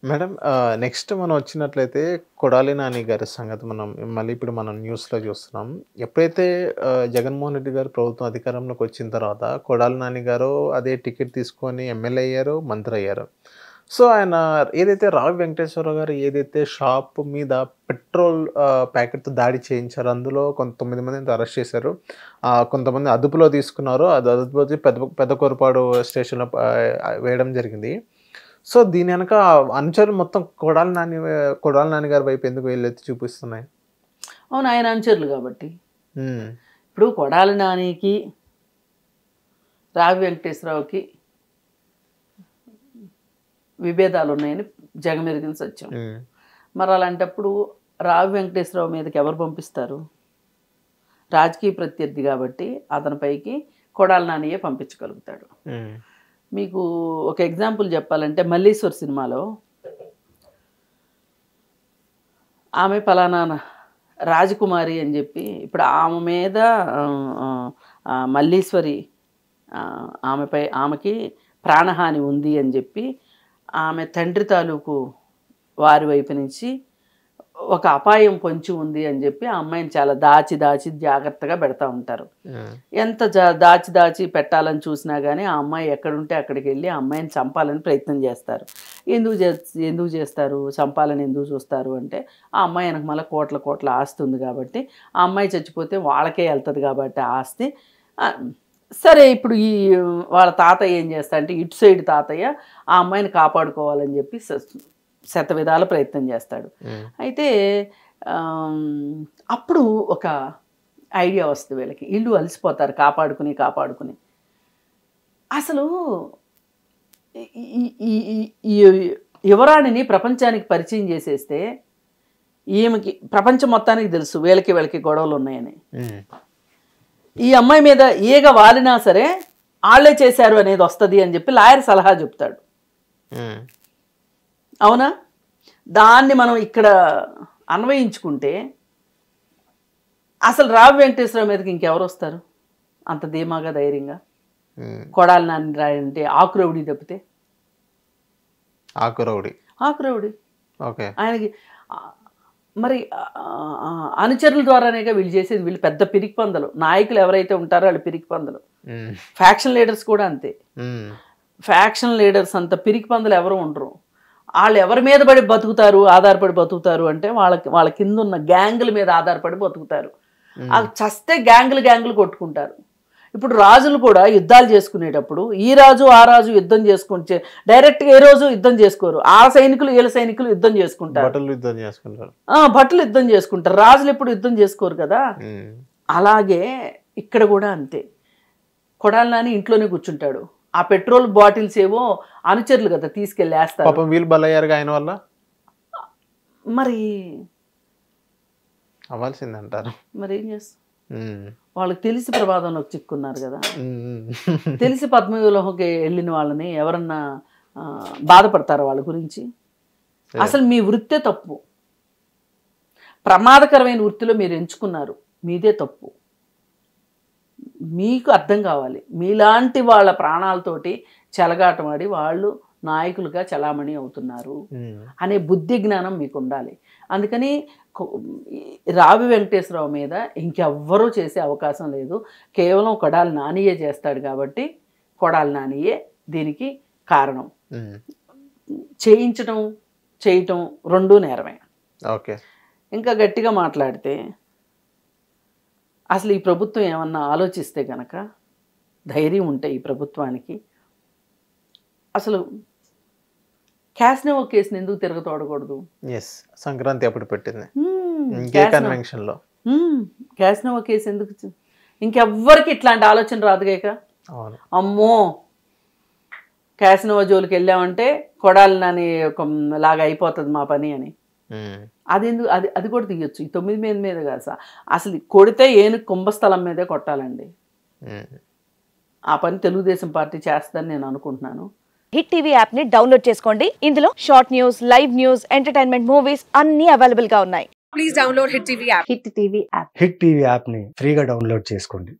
Madam next మనం వచ్చినట్లయితే కొడాలి నాని గారి సంగతి మళ్ళీ ఇప్పుడు మనం న్యూస్‌లో చూస్తున్నాం. ఎప్పుడైతే జగన్మోహన్ రెడ్డి గారు ప్రభుత్వం అధికారంలోకి వచ్చిన తర్వాత కొడాలి నాని గారు అదే టికెట్ తీసుకొని ఎమ్మెల్యే అయ్యారు, మంత్రి అయ్యారు. సో, ఆయన ఏదైతే రావి వెంకటేశ్వరరావు గారు ఏదైతే షాప్ మీద పెట్రోల్ ప్యాకెట్‌తో దాడి చేయించారో అందులో 9 మందిని అరెస్ట్ చేశారు. కొంతమంది అదుపులో తీసుకున్నారు. అది అదుపులో పెద్దకొరపాడు స్టేషన్‌లో వేయడం జరిగింది. సో, దీని వెనక అనుచరులు మొత్తం కొడాలి నాని గారి వైపు ఎందుకు వేలెత్తి చూపిస్తున్నాయి? అవును, ఆయన అనుచరులు కాబట్టి. హ్మ్. ఇప్పుడు కొడాలి నానికి, రావి వెంకటేశ్వరరావుకి విభేదాలు ఉన్నాయని జగమెరిగిన సత్యం. మరి అలాంటప్పుడు రావి వెంకటేశ్వరరావు మీదకి ఎవరు పంపిస్తారు? రాజకీయ ప్రత్యర్థి కాబట్టి అతనిపైకి కొడాలి నానియే పంపించగలుగుతాడు. మీకు ఒక ఎగ్జాంపుల్ చెప్పాలంటే మల్లీశ్వర్ సినిమాలో ఆమె పలానా రాజకుమారి అని చెప్పి ఇప్పుడు ఆమె మీద మల్లీశ్వరి ఆమెకి ప్రాణహాని ఉంది అని చెప్పి ఆమె తండ్రి తాలూకు వారి వైపు నుంచి ఒక అపాయం పొంచి ఉంది అని చెప్పి ఆ అమ్మాయిని చాలా దాచి జాగ్రత్తగా పెడతా ఉంటారు. ఎంత దాచి పెట్టాలని చూసినా కానీ ఆ అమ్మాయి ఎక్కడుంటే అక్కడికి వెళ్ళి ఆ అమ్మాయిని చంపాలని ప్రయత్నం చేస్తారు. ఎందుకు చేస్తారు, చంపాలని ఎందుకు చూస్తారు అంటే ఆ అమ్మాయి వెనక మళ్ళీ కోట్ల ఆస్తి ఉంది కాబట్టి ఆ అమ్మాయి చచ్చిపోతే వాళ్ళకే వెళ్తుంది కాబట్టి ఆ ఆస్తి. సరే, ఇప్పుడు ఈ వాళ్ళ తాతయ్య ఏం చేస్తా అంటే ఇటు సైడ్ తాతయ్య ఆ అమ్మాయిని కాపాడుకోవాలని చెప్పి శతవిధాల ప్రయత్నం చేస్తాడు. అయితే అప్పుడు ఒక ఐడియా వస్తుంది వీళ్ళకి, ఇల్లు అలసిపోతారు కాపాడుకుని. అసలు ఈ యువరాణిని ప్రపంచానికి పరిచయం చేసేస్తే ఈమెకి ప్రపంచం మొత్తానికి తెలుసు వీళ్ళకి గొడవలు ఉన్నాయని. ఈ అమ్మాయి మీద ఈగ వాలినా సరే వాళ్ళే చేశారు అనేది వస్తుంది అని చెప్పి లాయర్ సలహా చెప్తాడు. అవునా? దాన్ని మనం ఇక్కడ అన్వయించుకుంటే అసలు రావి వెంకటేశ్వరరావు మీదకి ఇంకెవరు వస్తారు అంత ధీమాగా ధైర్యంగా? కొడాలి నాని రాయంటే ఆకురౌడి తప్పితే ఆకురౌడి ఆయనకి మరి అనుచరుల ద్వారానేగా వీళ్ళు చేసేది. వీళ్ళు పెద్ద పిరికి పందలు, నాయకులు ఎవరైతే ఉంటారో వాళ్ళు పిరికి పందలు. ఫ్యాక్షన్ లీడర్స్ కూడా అంతే. ఫ్యాక్షన్ లీడర్స్ అంత పిరికి పందలు ఎవరు ఉండరు. వాళ్ళు ఎవరి మీద ఆధారపడి బతుకుతారు అంటే వాళ్ళ కింద ఉన్న గ్యాంగుల మీద ఆధారపడి బతుకుతారు. చస్తే గ్యాంగులు కొట్టుకుంటారు. ఇప్పుడు రాజులు కూడా యుద్ధాలు చేసుకునేటప్పుడు ఈ రాజు ఆ రాజు యుద్ధం చేసుకుంటే డైరెక్ట్గా ఏ రోజు యుద్ధం చేసుకోరు. ఆ సైనికులు వీళ్ళ సైనికులు యుద్ధం చేసుకుంటారు. భటులు యుద్ధం చేసుకుంటారు. రాజులు ఎప్పుడు యుద్ధం చేసుకోరు కదా. అలాగే ఇక్కడ కూడా అంతే. కొడాలి నాని ఇంట్లోనే కూర్చుంటాడు. ఆ పెట్రోల్ బాటిల్స్ ఏవో అనుచరులు కదా తీసుకెళ్ళి వేస్తారు. వీళ్ళు బలయ్యారుగా ఆయన వల్ల. మరి అవ్వాల్సిందంటారు. మరి ఏం చేస్తారు? వాళ్ళకి తెలిసి ప్రమాదంలోకి చిక్కున్నారు కదా. తెలిసి పద్మవ్యూహంలోకి వెళ్ళిన వాళ్ళని ఎవరన్నా బాధపడతారు వాళ్ళ గురించి? అసలు మీ వృత్తే తప్పు. ప్రమాదకరమైన వృత్తిలో మీరు ఎంచుకున్నారు, మీదే తప్పు. మీకు అర్థం కావాలి. మీలాంటి వాళ్ళ ప్రాణాలతోటి చెలగాటమాడి వాళ్ళు నాయకులుగా చలామణి అవుతున్నారు అనే బుద్ధి జ్ఞానం మీకు ఉండాలి. అందుకని రావి వెంకటేశ్వరరావు మీద ఇంకెవ్వరూ చేసే అవకాశం లేదు. కేవలం కొడాలి నానియే చేస్తాడు కాబట్టి కొడాలి నానియే దీనికి కారణం. చేయటం రెండూ నేరమే. ఓకే. ఇంకా గట్టిగా మాట్లాడితే అసలు ఈ ప్రభుత్వం ఏమన్నా ఆలోచిస్తే కనుక, ధైర్యం ఉంటే ఈ ప్రభుత్వానికి అసలు క్యాసినో కేసుని ఎందుకు తిరగతోడకూడదు? సంక్రాంతి అప్పుడు పెట్టింది క్యాసినో కేసు ఎందుకు? ఇంకెవ్వరికి ఇట్లాంటి ఆలోచన రాదుగాక. అమ్మో క్యాసినో జోలికి వెళ్ళామంటే కొడాలి నాని లాగా అయిపోతుంది మా పని అని. అది కూడా తీయొచ్చు. ఈ 9 మంది మీద కాదు, అసలు కొడితే కుంభస్థలం మీదే కొట్టాలండి. ఆ పని తెలుగుదేశం పార్టీ చేస్తుందని నేను అనుకుంటున్నాను. హిట్ టీవీ యాప్ ని డౌన్లోడ్ చేసుకోండి. ఇందులో short news, live news, entertainment movies అన్ని అవైలబుల్ గా ఉన్నాయి. Please download hit TV app. Hit TV app ని ఫ్రీగా డౌన్లోడ్ చేసుకోండి.